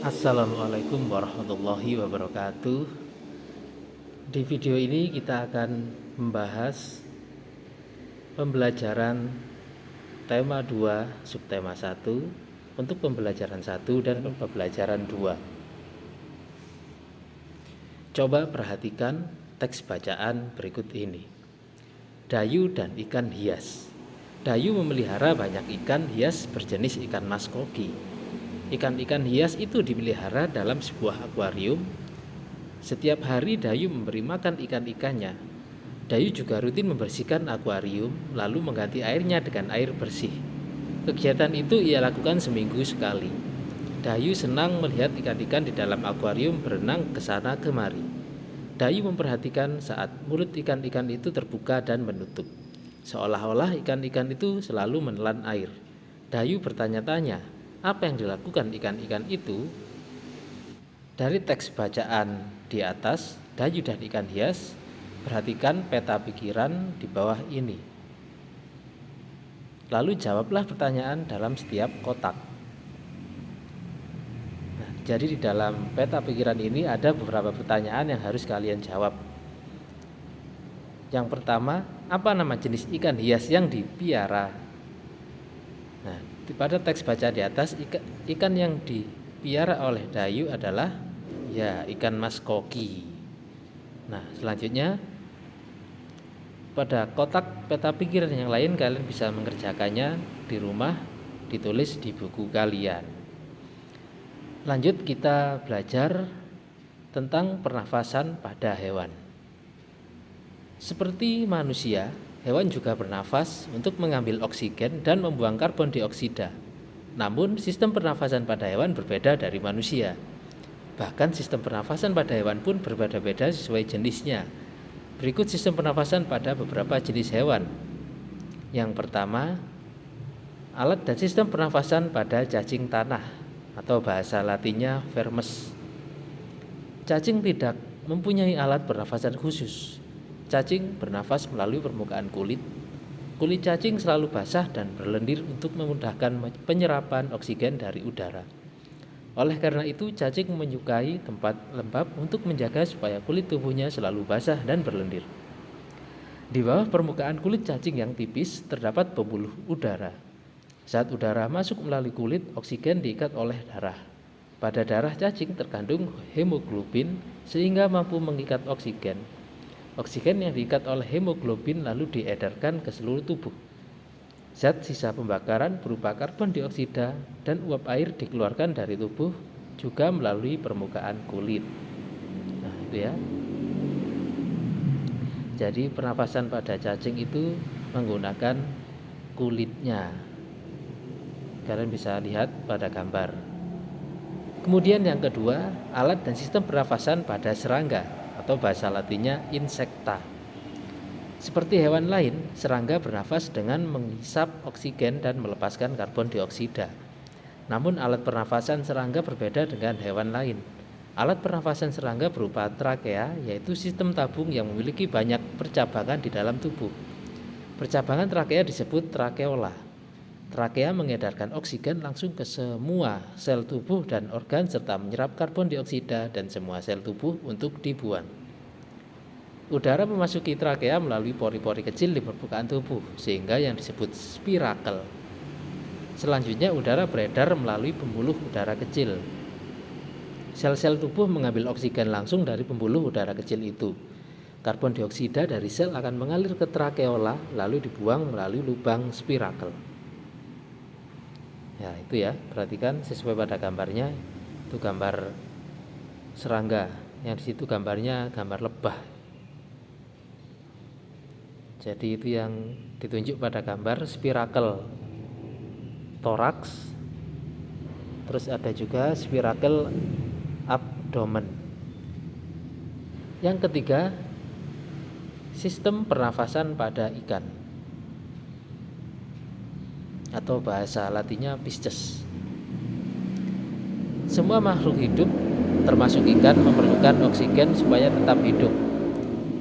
Assalamualaikum warahmatullahi wabarakatuh. Di video ini kita akan membahas pembelajaran tema 2, subtema 1 untuk pembelajaran 1 dan pembelajaran 2. Coba perhatikan teks bacaan berikut ini. Dayu dan ikan hias. Dayu memelihara banyak ikan hias berjenis ikan mas koki. Ikan-ikan hias itu dipelihara dalam sebuah akuarium. Setiap hari Dayu memberi makan ikan-ikannya. Dayu juga rutin membersihkan akuarium, lalu mengganti airnya dengan air bersih. Kegiatan itu ia lakukan seminggu sekali. Dayu senang melihat ikan-ikan di dalam akuarium berenang ke sana kemari. Dayu memperhatikan saat mulut ikan-ikan itu terbuka dan menutup. Seolah-olah ikan-ikan itu selalu menelan air. Dayu bertanya-tanya, apa yang dilakukan ikan-ikan itu? Dari teks bacaan di atas, Dayu dan ikan hias, perhatikan peta pikiran di bawah ini. Lalu jawablah pertanyaan dalam setiap kotak. Nah, jadi di dalam peta pikiran ini ada beberapa pertanyaan yang harus kalian jawab. Yang pertama, apa nama jenis ikan hias yang dipiara? Nah, pada teks baca di atas, ikan yang dipiara oleh Dayu adalah ikan mas koki. Nah, selanjutnya pada kotak peta pikiran yang lain kalian bisa mengerjakannya di rumah, ditulis di buku kalian. Lanjut kita belajar tentang pernafasan pada hewan. Seperti manusia, hewan juga bernafas untuk mengambil oksigen dan membuang karbon dioksida. Namun, sistem pernafasan pada hewan berbeda dari manusia. Bahkan sistem pernafasan pada hewan pun berbeda-beda sesuai jenisnya. Berikut sistem pernafasan pada beberapa jenis hewan. Yang pertama, alat dan sistem pernafasan pada cacing tanah atau bahasa latinnya vermes. Cacing tidak mempunyai alat pernafasan khusus. Cacing bernafas melalui permukaan kulit. Kulit cacing selalu basah dan berlendir untuk memudahkan penyerapan oksigen dari udara. Oleh karena itu, cacing menyukai tempat lembab untuk menjaga supaya kulit tubuhnya selalu basah dan berlendir. Di bawah permukaan kulit cacing yang tipis terdapat pembuluh udara. Saat udara masuk melalui kulit, oksigen diikat oleh darah. Pada darah cacing terkandung hemoglobin sehingga mampu mengikat oksigen. Oksigen yang diikat oleh hemoglobin lalu diedarkan ke seluruh tubuh. Zat sisa pembakaran berupa karbon dioksida dan uap air dikeluarkan dari tubuh juga melalui permukaan kulit. Nah, itu ya. Jadi pernafasan pada cacing itu menggunakan kulitnya. Kalian bisa lihat pada gambar. Kemudian yang kedua, alat dan sistem pernafasan pada serangga atau bahasa latinnya insekta. Seperti hewan lain, serangga bernafas dengan menghisap oksigen dan melepaskan karbon dioksida. Namun alat pernafasan serangga berbeda dengan hewan lain. Alat pernafasan serangga berupa trakea, yaitu sistem tabung yang memiliki banyak percabangan di dalam tubuh. Percabangan trakea disebut trakeola. Trakea mengedarkan oksigen langsung ke semua sel tubuh dan organ serta menyerap karbon dioksida dan semua sel tubuh untuk dibuang. Udara memasuki trakea melalui pori-pori kecil di permukaan tubuh sehingga yang disebut spirakel. Selanjutnya udara beredar melalui pembuluh udara kecil. Sel-sel tubuh mengambil oksigen langsung dari pembuluh udara kecil itu. Karbon dioksida dari sel akan mengalir ke trakeola lalu dibuang melalui lubang spirakel. Ya, itu ya, perhatikan sesuai pada gambarnya. Itu gambar serangga. Yang di situ gambarnya gambar lebah. Jadi itu yang ditunjuk pada gambar spirakel toraks. Terus ada juga spirakel abdomen. Yang ketiga, sistem pernafasan pada ikan atau bahasa latinnya pisces. Semua makhluk hidup termasuk ikan memerlukan oksigen supaya tetap hidup.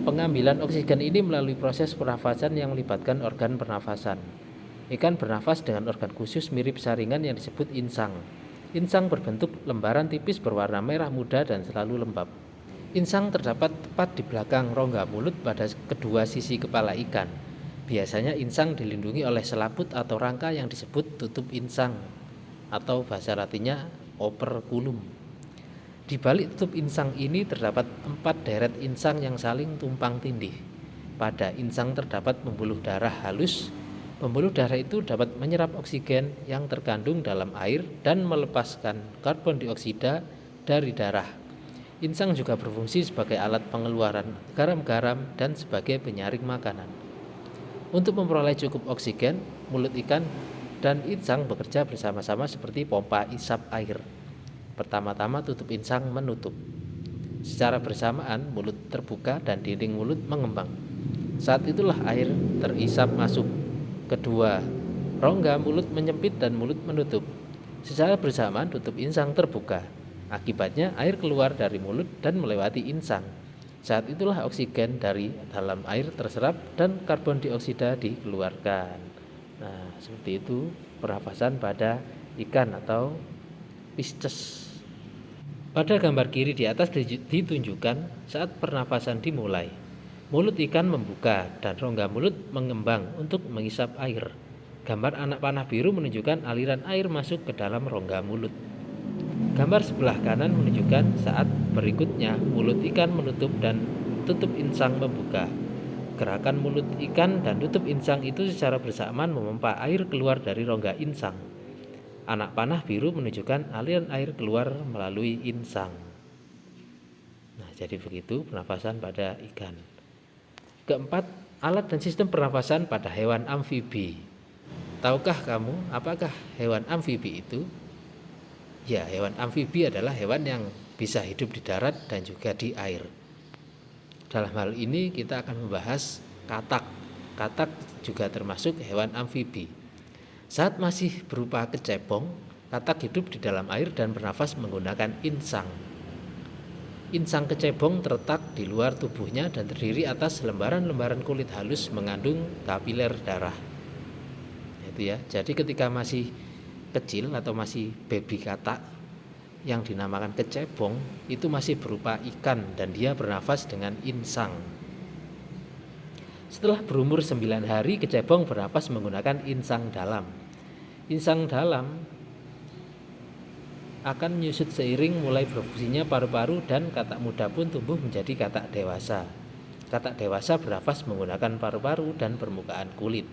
Pengambilan oksigen ini melalui proses pernafasan yang melibatkan organ pernafasan. Ikan bernafas dengan organ khusus mirip saringan yang disebut insang. Insang berbentuk lembaran tipis berwarna merah muda dan selalu lembab. Insang terdapat tepat di belakang rongga mulut pada kedua sisi kepala ikan. Biasanya insang dilindungi oleh selaput atau rangka yang disebut tutup insang atau bahasa latinnya operculum. Di balik tutup insang ini terdapat 4 deret insang yang saling tumpang tindih. Pada insang terdapat pembuluh darah halus. Pembuluh darah itu dapat menyerap oksigen yang terkandung dalam air dan melepaskan karbon dioksida dari darah. Insang juga berfungsi sebagai alat pengeluaran garam-garam dan sebagai penyaring makanan. Untuk memperoleh cukup oksigen, mulut ikan dan insang bekerja bersama-sama seperti pompa isap air. Pertama-tama tutup insang menutup. Secara bersamaan mulut terbuka dan dinding mulut mengembang. Saat itulah air terisap masuk. Kedua, rongga mulut menyempit dan mulut menutup. Secara bersamaan tutup insang terbuka. Akibatnya air keluar dari mulut dan melewati insang. Saat itulah oksigen dari dalam air terserap dan karbon dioksida dikeluarkan. Nah, seperti itu pernafasan pada ikan atau Pisces. Pada gambar kiri di atas ditunjukkan saat pernafasan dimulai. Mulut ikan membuka dan rongga mulut mengembang untuk mengisap air. Gambar anak panah biru menunjukkan aliran air masuk ke dalam rongga mulut. Gambar sebelah kanan menunjukkan saat berikutnya mulut ikan menutup dan tutup insang membuka. Gerakan mulut ikan dan tutup insang itu secara bersamaan memompa air keluar dari rongga insang. Anak panah biru menunjukkan aliran air keluar melalui insang. Nah, jadi begitu pernafasan pada ikan. Keempat, alat dan sistem pernafasan pada hewan amfibi. Tahukah kamu apakah hewan amfibi itu? Ya, hewan amfibi adalah hewan yang bisa hidup di darat dan juga di air. Dalam hal ini kita akan membahas katak. Katak juga termasuk hewan amfibi. Saat masih berupa kecebong, katak hidup di dalam air dan bernafas menggunakan insang. Insang kecebong terletak di luar tubuhnya dan terdiri atas lembaran-lembaran kulit halus mengandung kapiler darah. Itu ya. Jadi ketika masih kecil atau masih baby katak yang dinamakan kecebong itu masih berupa ikan dan dia bernafas dengan insang. Setelah berumur 9 hari kecebong bernafas menggunakan insang dalam. Insang dalam akan menyusut seiring mulai berfungsinya paru-paru dan katak muda pun tumbuh menjadi katak dewasa. Katak dewasa bernafas menggunakan paru-paru dan permukaan kulit.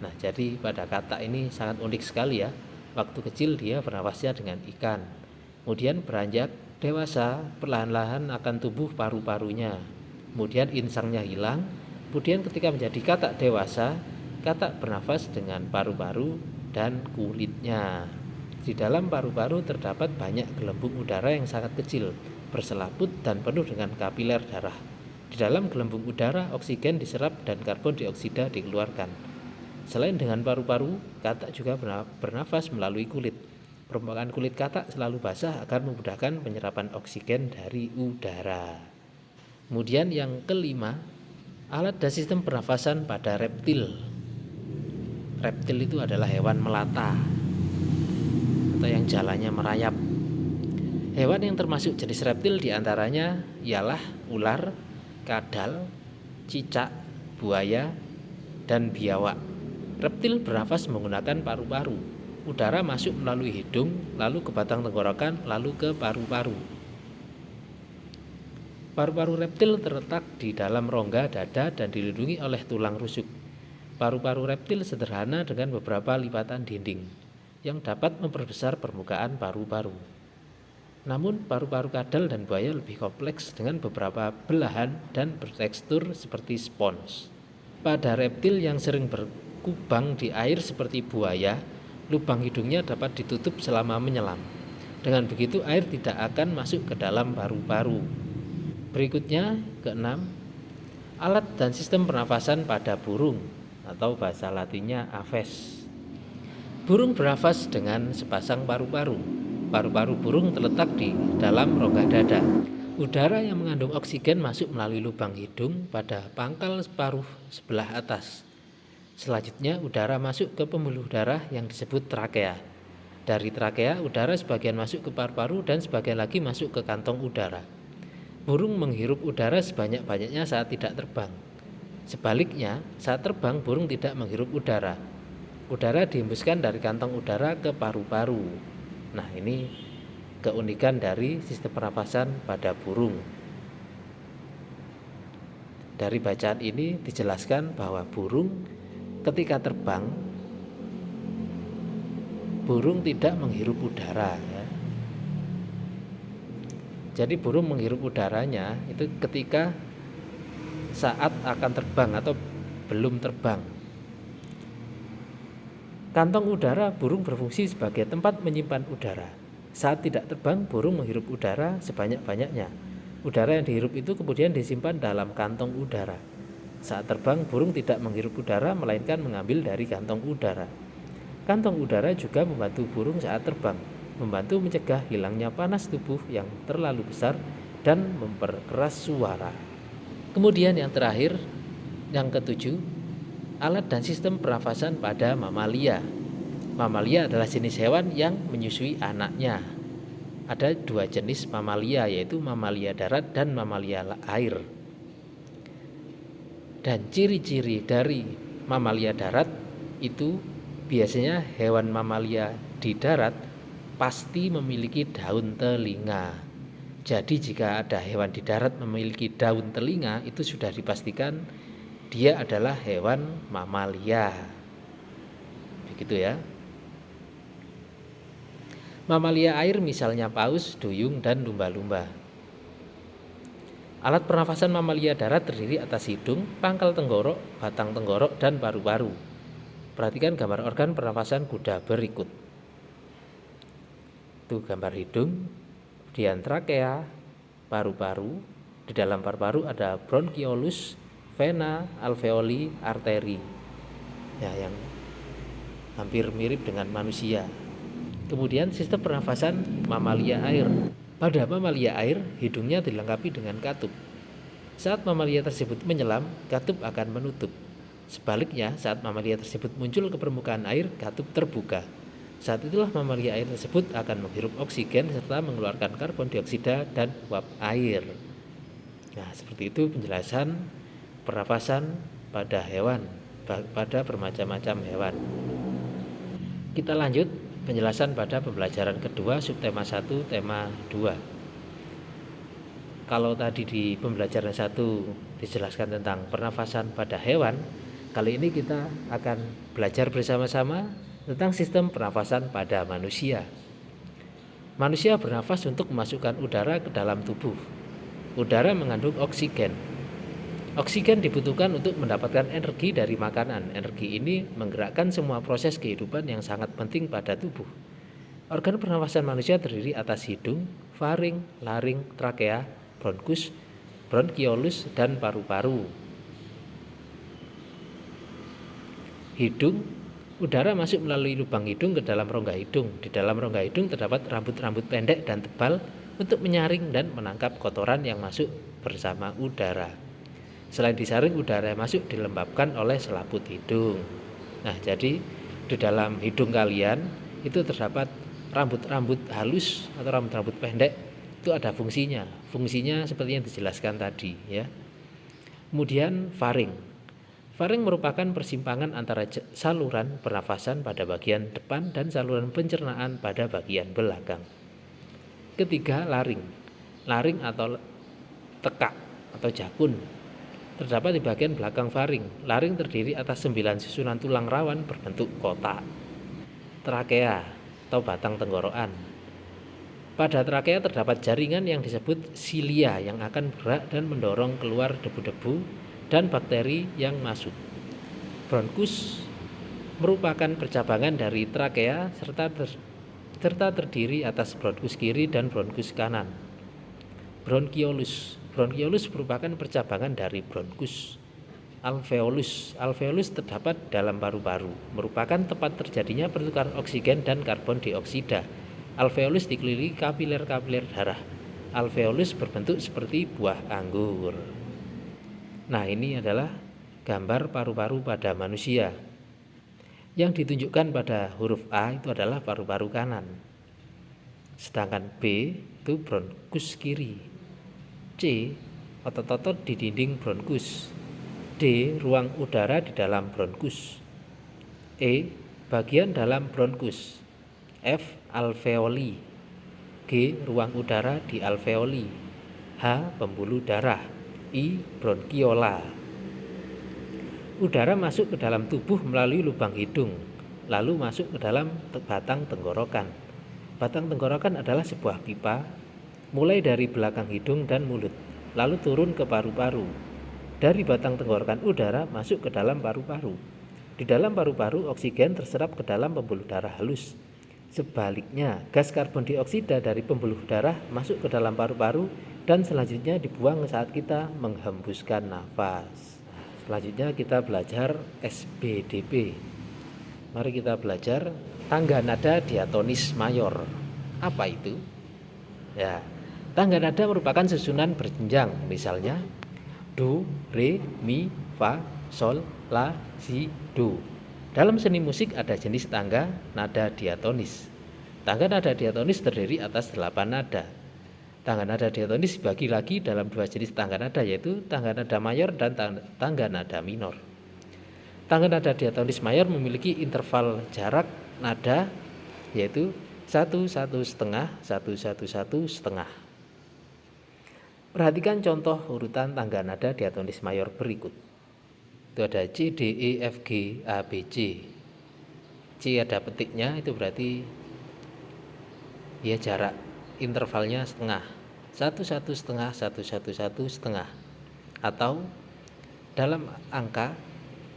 Nah, jadi pada katak ini sangat unik sekali ya. Waktu kecil dia bernafasnya dengan ikan. Kemudian beranjak dewasa, perlahan-lahan akan tumbuh paru-parunya. Kemudian insangnya hilang. Kemudian ketika menjadi katak dewasa, katak bernafas dengan paru-paru dan kulitnya. Di dalam paru-paru terdapat banyak gelembung udara yang sangat kecil, berselaput dan penuh dengan kapiler darah. Di dalam gelembung udara, oksigen diserap dan karbon dioksida dikeluarkan. Selain dengan paru-paru, katak juga bernafas melalui kulit. Permukaan kulit katak selalu basah agar memudahkan penyerapan oksigen dari udara. Kemudian yang kelima, alat dan sistem pernafasan pada reptil. Reptil itu adalah hewan melata atau yang jalannya merayap. Hewan yang termasuk jenis reptil diantaranya ialah ular, kadal, cicak, buaya, dan biawak. Reptil bernafas menggunakan paru-paru. Udara masuk melalui hidung, lalu ke batang tenggorokan, lalu ke paru-paru. Paru-paru reptil terletak di dalam rongga dada dan dilindungi oleh tulang rusuk. Paru-paru reptil sederhana dengan beberapa lipatan dinding yang dapat memperbesar permukaan paru-paru. Namun paru-paru kadal dan buaya lebih kompleks dengan beberapa belahan dan bertekstur seperti spons. Pada reptil yang sering berkubang di air seperti buaya, lubang hidungnya dapat ditutup selama menyelam. Dengan begitu air tidak akan masuk ke dalam paru-paru. Berikutnya, keenam, alat dan sistem pernafasan pada burung atau bahasa latinnya aves. Burung bernafas dengan sepasang paru-paru. Paru-paru burung terletak di dalam rongga dada. Udara yang mengandung oksigen masuk melalui lubang hidung pada pangkal paruh sebelah atas. Selanjutnya udara masuk ke pembuluh darah yang disebut trakea. Dari trakea, udara sebagian masuk ke paru-paru dan sebagian lagi masuk ke kantong udara. Burung menghirup udara sebanyak-banyaknya saat tidak terbang. Sebaliknya, saat terbang burung tidak menghirup udara. Udara dihembuskan dari kantong udara ke paru-paru. Nah, ini keunikan dari sistem pernafasan pada burung. Dari bacaan ini dijelaskan bahwa burung ketika terbang, burung tidak menghirup udara ya. Jadi burung menghirup udaranya itu ketika saat akan terbang atau belum terbang. Kantong udara burung berfungsi sebagai tempat menyimpan udara. Saat tidak terbang, burung menghirup udara sebanyak-banyaknya. Udara yang dihirup itu kemudian disimpan dalam kantong udara. Saat terbang, burung tidak menghirup udara melainkan mengambil dari kantong udara. Kantong udara juga membantu burung saat terbang, membantu mencegah hilangnya panas tubuh yang terlalu besar dan memperkeras suara. Kemudian yang terakhir, yang ketujuh, alat dan sistem pernafasan pada mamalia. Mamalia adalah jenis hewan yang menyusui anaknya. Ada dua jenis mamalia, yaitu mamalia darat dan mamalia air. Dan ciri-ciri dari mamalia darat itu biasanya hewan mamalia di darat pasti memiliki daun telinga. Jadi jika ada hewan di darat memiliki daun telinga, itu sudah dipastikan dia adalah hewan mamalia. Begitu ya. Mamalia air misalnya paus, duyung, dan lumba-lumba. Alat pernafasan mamalia darat terdiri atas hidung, pangkal tenggorok, batang tenggorok, dan paru-paru. Perhatikan gambar organ pernafasan kuda berikut. Itu gambar hidung, kemudian trakea, paru-paru. Di dalam paru-paru ada bronkiolus, vena, alveoli, arteri. Ya, yang hampir mirip dengan manusia. Kemudian sistem pernafasan mamalia air. Pada mamalia air, hidungnya dilengkapi dengan katup. Saat mamalia tersebut menyelam, katup akan menutup. Sebaliknya, saat mamalia tersebut muncul ke permukaan air, katup terbuka. Saat itulah mamalia air tersebut akan menghirup oksigen serta mengeluarkan karbon dioksida dan uap air. Nah, seperti itu penjelasan pernafasan pada hewan, pada bermacam-macam hewan. Kita lanjut penjelasan pada pembelajaran kedua, subtema 1, tema 2. Kalau tadi di pembelajaran 1 dijelaskan tentang pernafasan pada hewan, kali ini kita akan belajar bersama-sama tentang sistem pernafasan pada manusia. Manusia bernafas untuk memasukkan udara ke dalam tubuh. Udara mengandung oksigen. Oksigen dibutuhkan untuk mendapatkan energi dari makanan. Energi ini menggerakkan semua proses kehidupan yang sangat penting pada tubuh. Organ pernafasan manusia terdiri atas hidung, faring, laring, trakea, bronkus, bronkiolus, dan paru-paru. Hidung, udara masuk melalui lubang hidung ke dalam rongga hidung. Di dalam rongga hidung terdapat rambut-rambut pendek dan tebal untuk menyaring dan menangkap kotoran yang masuk bersama udara. Selain disaring, udara yang masuk dilembabkan oleh selaput hidung. Nah, jadi di dalam hidung kalian itu terdapat rambut-rambut halus atau rambut-rambut pendek. Itu ada fungsinya. Fungsinya seperti yang dijelaskan tadi ya. Kemudian faring. Faring merupakan persimpangan antara saluran pernafasan pada bagian depan dan saluran pencernaan pada bagian belakang. Ketiga, laring. Laring atau tekak atau jakun terdapat di bagian belakang faring. Laring terdiri atas 9 susunan tulang rawan berbentuk kotak. Trakea atau batang tenggorokan. Pada trakea terdapat jaringan yang disebut silia yang akan bergerak dan mendorong keluar debu-debu dan bakteri yang masuk. Bronkus merupakan percabangan dari trakea serta terdiri atas bronkus kiri dan bronkus kanan. Bronkiolus merupakan percabangan dari bronkus. Alveolus terdapat dalam paru-paru, merupakan tempat terjadinya pertukaran oksigen dan karbon dioksida. Alveolus dikelilingi kapiler-kapiler darah. Alveolus berbentuk seperti buah anggur. Nah, ini adalah gambar paru-paru pada manusia. Yang ditunjukkan pada huruf A itu adalah paru-paru kanan. Sedangkan B itu bronkus kiri. C, otot-otot di dinding bronkus. D, ruang udara di dalam bronkus. E, bagian dalam bronkus. F, alveoli. G, ruang udara di alveoli. H, pembuluh darah. I, bronkiola. Udara masuk ke dalam tubuh melalui lubang hidung, lalu masuk ke dalam batang tenggorokan. Batang tenggorokan adalah sebuah pipa, mulai dari belakang hidung dan mulut, lalu turun ke paru-paru. Dari batang tenggorokan udara masuk ke dalam paru-paru. Di dalam paru-paru oksigen terserap ke dalam pembuluh darah halus. Sebaliknya, gas karbon dioksida dari pembuluh darah masuk ke dalam paru-paru dan selanjutnya dibuang saat kita menghembuskan nafas. Selanjutnya kita belajar SBDP. Mari kita belajar tangga nada diatonis mayor. Apa itu? Ya, tangga nada merupakan susunan berjenjang, misalnya do, re, mi, fa, sol, la, si, do. Dalam seni musik ada jenis tangga nada diatonis. Tangga nada diatonis terdiri atas 8 nada. Tangga nada diatonis dibagi lagi dalam 2 jenis tangga nada, yaitu tangga nada mayor dan tangga nada minor. Tangga nada diatonis mayor memiliki interval jarak nada yaitu 1, 1,5, 1, 1, 1, setengah. Perhatikan contoh urutan tangga nada diatonis mayor berikut. Itu ada C, D, E, F, G, A, B, C. C ada petiknya, itu berarti ya jarak intervalnya setengah, 1, 1,5, 1, 1, 1, setengah. Atau dalam angka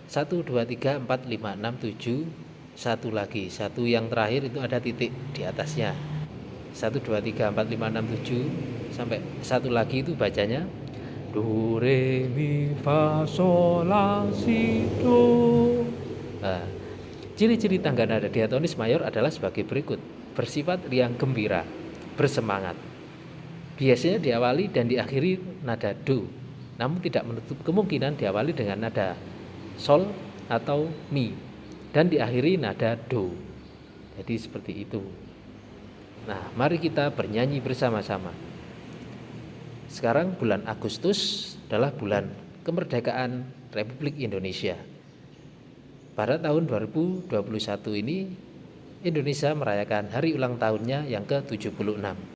1, 2, 3, 4, 5, 6, 7, satu lagi, satu yang terakhir itu ada titik di atasnya. 1, 2, 3, 4, 5, 6, 7 sampai satu lagi itu bacanya do, re, mi, fa, sol, la, si, do. Nah, ciri-ciri tangga nada diatonis mayor adalah sebagai berikut. Bersifat riang gembira, bersemangat. Biasanya diawali dan diakhiri nada do, namun tidak menutup kemungkinan diawali dengan nada sol atau mi dan diakhiri nada do. Jadi seperti itu. Nah, mari kita bernyanyi bersama-sama. Sekarang bulan Agustus adalah bulan kemerdekaan Republik Indonesia. Pada tahun 2021 ini Indonesia merayakan hari ulang tahunnya yang ke-76.